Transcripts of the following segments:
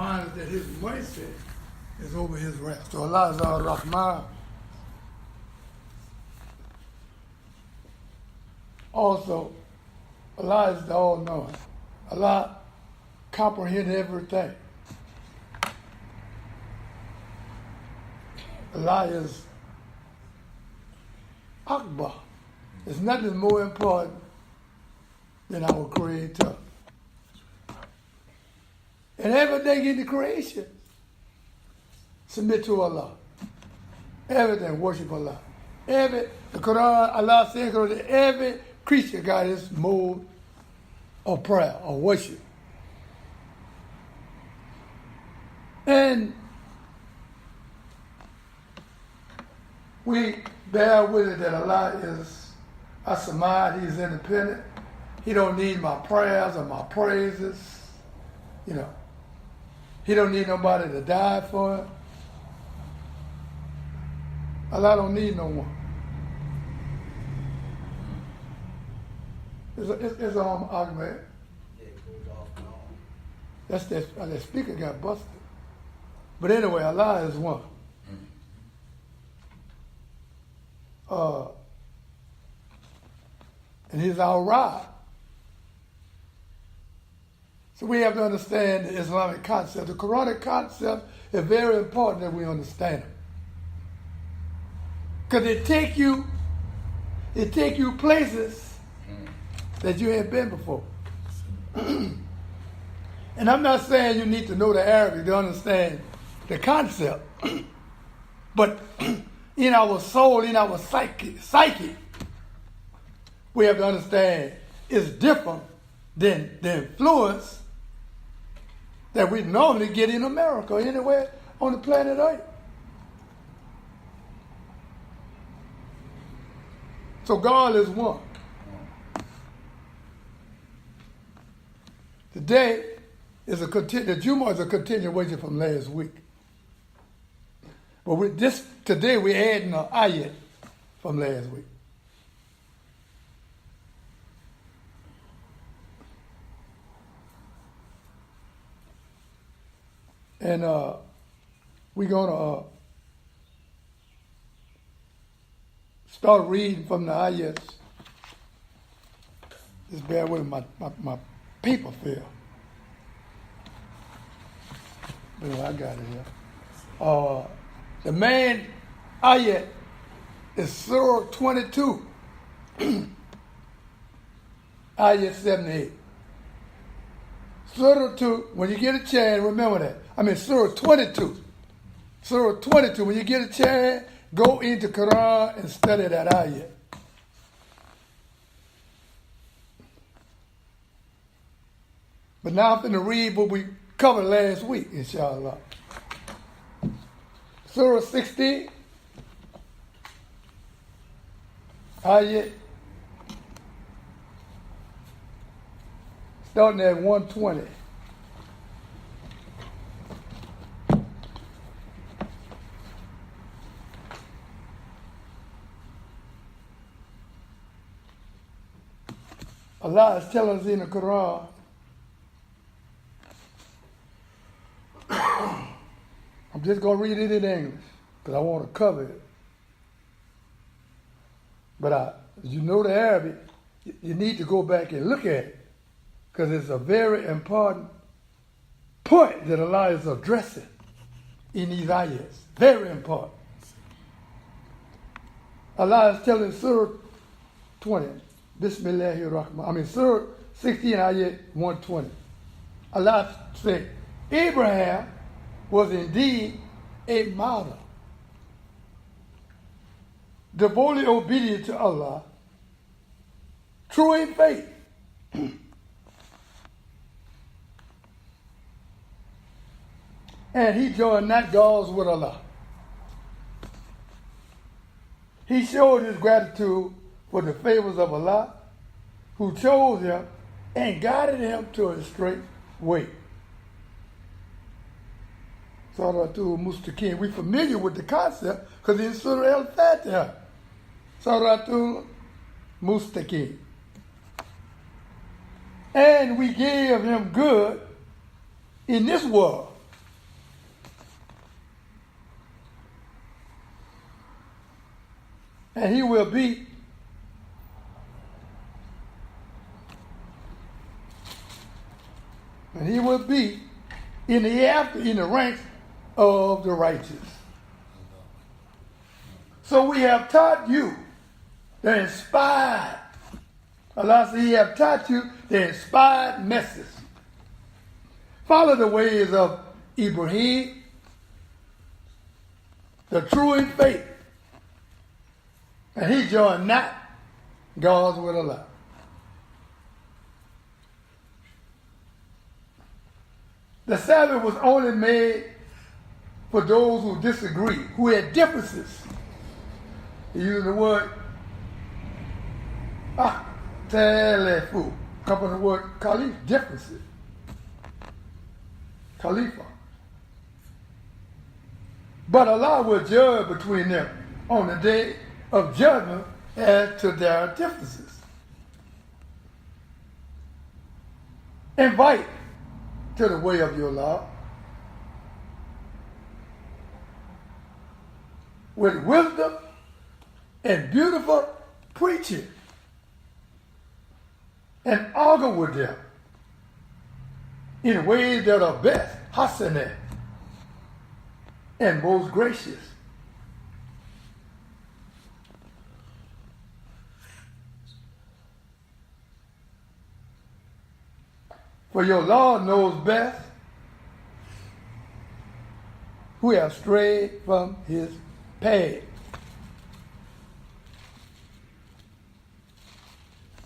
reminds us that his mercy is over his wrath. So Allah is Al Rahman. Also, Allah is the all-knowing. Allah comprehends everything. Allah is Akbar. There's nothing more important than our Creator. And everything in the creation, submit to Allah. Everything, worship Allah. The Quran, Allah says, every creature got its mode of prayer or worship. And we bear with it that Allah is As-Samad, He's independent. He don't need my prayers or my praises. You know, He don't need nobody to die for Him. Allah don't need no one. It's an argument. That's that speaker got busted. But anyway, Allah is one. And He's our rod. So we have to understand the Islamic concept. The Quranic concept is very important that we understand it. Because it take you places that you ain't been before. And I'm not saying you need to know the Arabic to understand the concept. But in our soul, in our psyche, we have to understand it's different than the influence that we normally get in America or anywhere on the planet Earth. So God is one. Today is the Jumuah is a continuation from last week. But today we're adding an ayat from last week. And we're going to start reading from the ayats. Just bear with my paper fell. Well, I got it here. The main ayat is Surah 22, ayat 78. Surah 2, when you get a chance, remember that. Surah 22. Surah 22, when you get a chance, go into Quran and study that ayat. But now I'm going to read what we covered last week, inshallah. Surah 16, ayat, starting at 120. Allah is telling us in the Quran, I'm just going to read it in English because I want to cover it. But you know the Arabic, you need to go back and look at it because it's a very important point that Allah is addressing in these ayats. Very important. Allah is telling Surah 20, Bismillahir Rahman. Surah 16, ayat 120. Allah said, Abraham was indeed a martyr, devoutly obedient to Allah, true in faith. And he joined not gods with Allah. He showed his gratitude for the favors of Allah, who chose him and guided him to a straight way. Saratul Mustaqim. We're familiar with the concept because in Surah Al-Fatiha. Saratul Mustaqim. And we gave him good in this world. And he will be in the ranks of the righteous. So we have taught you the inspired. Allah said, He have taught you the inspired message. Follow the ways of Ibrahim, the true in faith. And he joined not gods with Allah. The Sabbath was only made for those who disagree, who had differences. He used the word telefu, come from the word Khalif, differences. Khalifa. But Allah will judge between them on the day of judgment as to their differences. Invite to the way of your law with wisdom and beautiful preaching, and argue with them in ways that are best, hasanah, and most gracious. For your Lord knows best who have strayed from his path.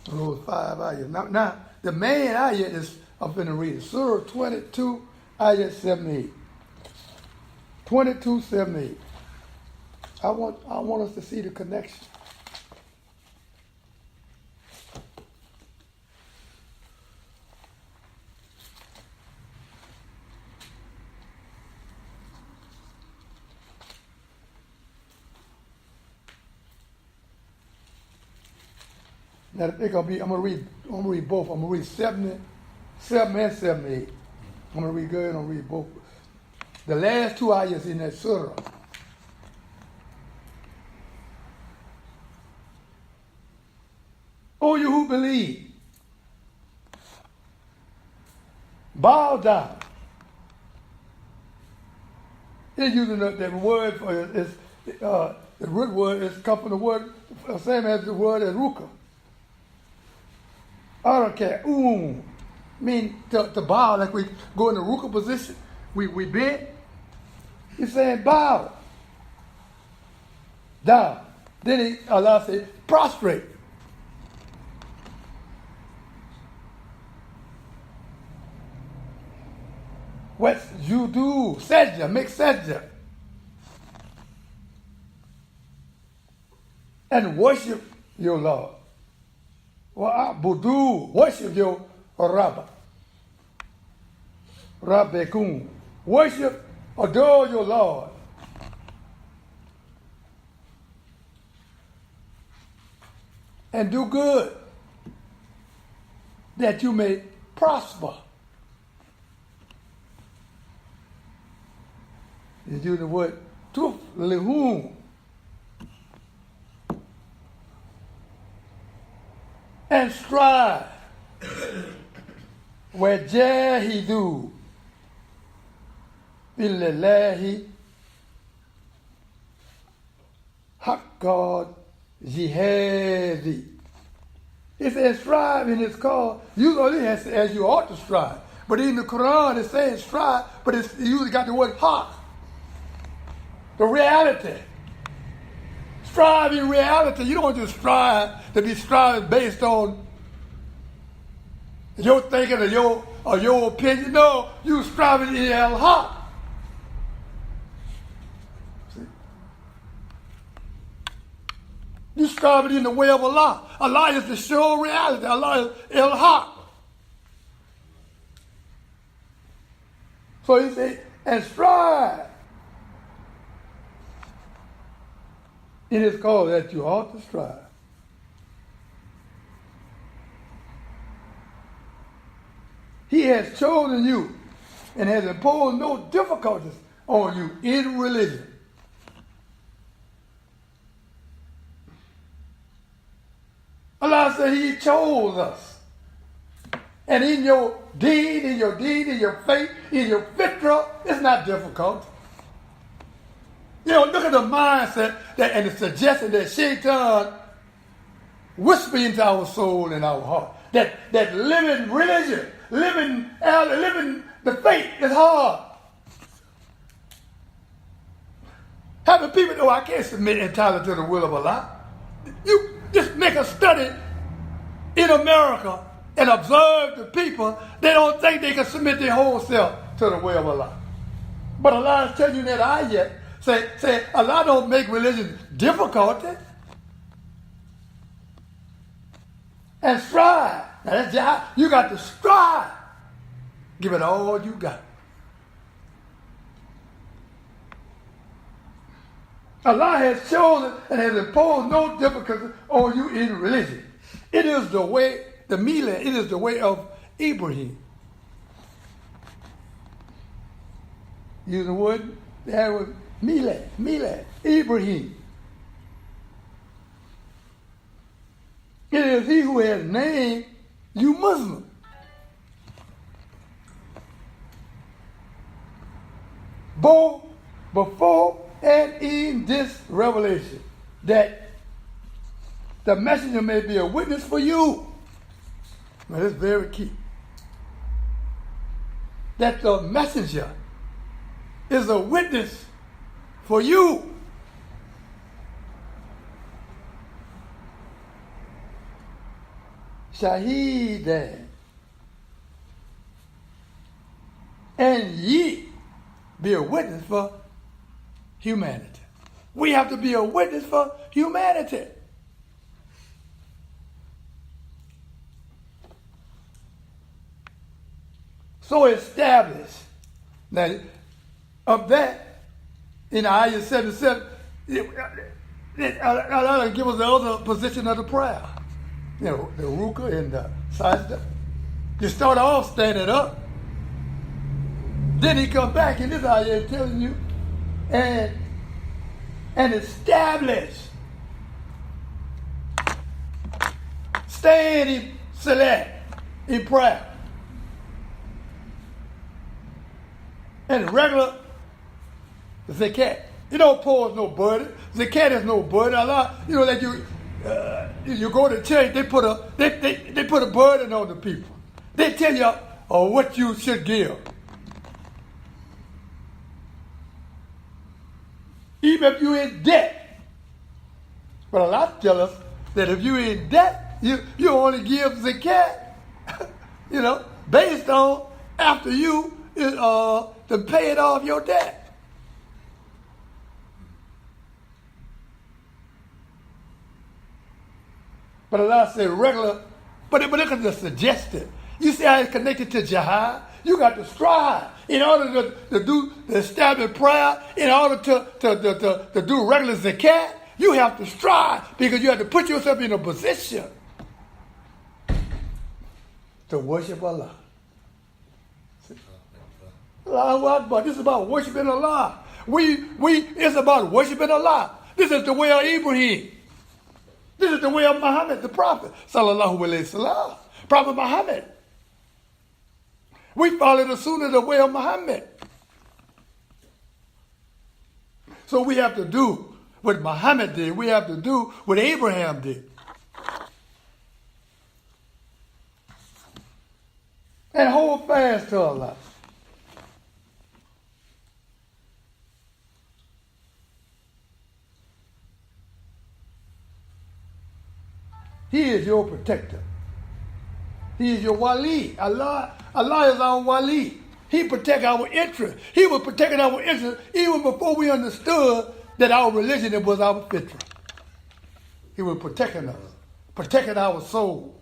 Those 5 ayahs. Now, the main ayah is, I'm going to read it. Surah 22, ayah 78. 22, 78. I want us to see the connection. Now, I'm gonna read both. I'm gonna read 77 and 78. I'm gonna read good. I'm gonna read both. The last 2 ayahs in that surah. O you who believe, bow down. They're using the word for it. The root word is come from the word same as the word as ruka. Okay, mean to bow, like we go in the ruka position. We bend. He's saying bow down. Then Allah said prostrate. What you do, sajda, make sajda. And worship your Lord. Wa'budu, worship your Rabb. Rabbekum. Worship, adore your Lord. And do good, that you may prosper. You do the word tuflihun. And strive. Wajahidu billahi haqqa jihadi. It says strive in its call. Usually it says as you ought to strive. But in the Quran it says strive, but it usually got the word haqq. The reality. Strive in reality. You don't just strive to be striving based on your thinking or your opinion. No, you striving in Al Haqq. You striving in the way of Allah. Allah is the sure reality. Allah is Al Haqq. So he said, and strive. It is called that you ought to strive. He has chosen you and has imposed no difficulties on you in religion. Allah said He chose us. And in your deed, in your faith, in your fitra, it's not difficult. You know, look at the mindset and the suggestion that Shaitan whisper into our soul and our heart. That living religion, living the faith is hard. Having people know I can't submit entirely to the will of Allah. You just make a study in America and observe the people. They don't think they can submit their whole self to the will of Allah. But Allah is telling you that ayat. Say Allah don't make religion difficult. And strive. Now that's jihad. You got to strive. Give it all you got. Allah has chosen and has imposed no difficulty on you in religion. It is the way, the milad, it is the way of Ibrahim. Using the word, that was milad, Ibrahim. It is He who has named you Muslim. Both before and in this revelation, that the messenger may be a witness for you. Now that's very key. That the messenger is a witness for you. Shaheedan. And ye be a witness for humanity. We have to be a witness for humanity. So established. Now, of that, in Ayah 77, Allah give us the other position of the prayer. You know, the ruka and the sajda. You start off standing up. Then He come back in this ayah telling you, and establish. Stand in salat, in prayer. And regular zakat. You don't pose no burden. Zakat is no burden. Allah, you know that you go to church, they put a burden on the people. They tell you what you should give. Even if you're in debt. But Allah tells us that if you're in debt, you only give zakat, you know, based on after you to pay it off your debt. But Allah said regular, but look at the suggested. You see how it's connected to jihad? You got to strive in order to do the established prayer, in order to do regular zakat. You have to strive because you have to put yourself in a position to worship Allah. Allahu Akbar. This is about worshiping Allah. It's about worshiping Allah. This is the way of Ibrahim. This is the way of Muhammad, the Prophet. Sallallahu Alaihi Wasallam. Prophet Muhammad. We follow the sunnah, the way of Muhammad. So we have to do what Muhammad did. We have to do what Abraham did. And hold fast to Allah. He is your protector. He is your wali. Allah is our wali. He protects our interests. He was protecting our interests even before we understood that our religion was our fitra. He was protecting us, protecting our soul.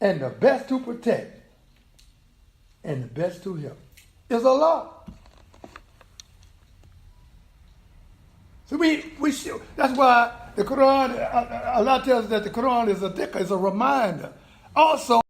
And the best to protect and the best to help is Allah. So we should. That's why the Quran, Allah tells us that the Quran is a dhikr, is a reminder. Also,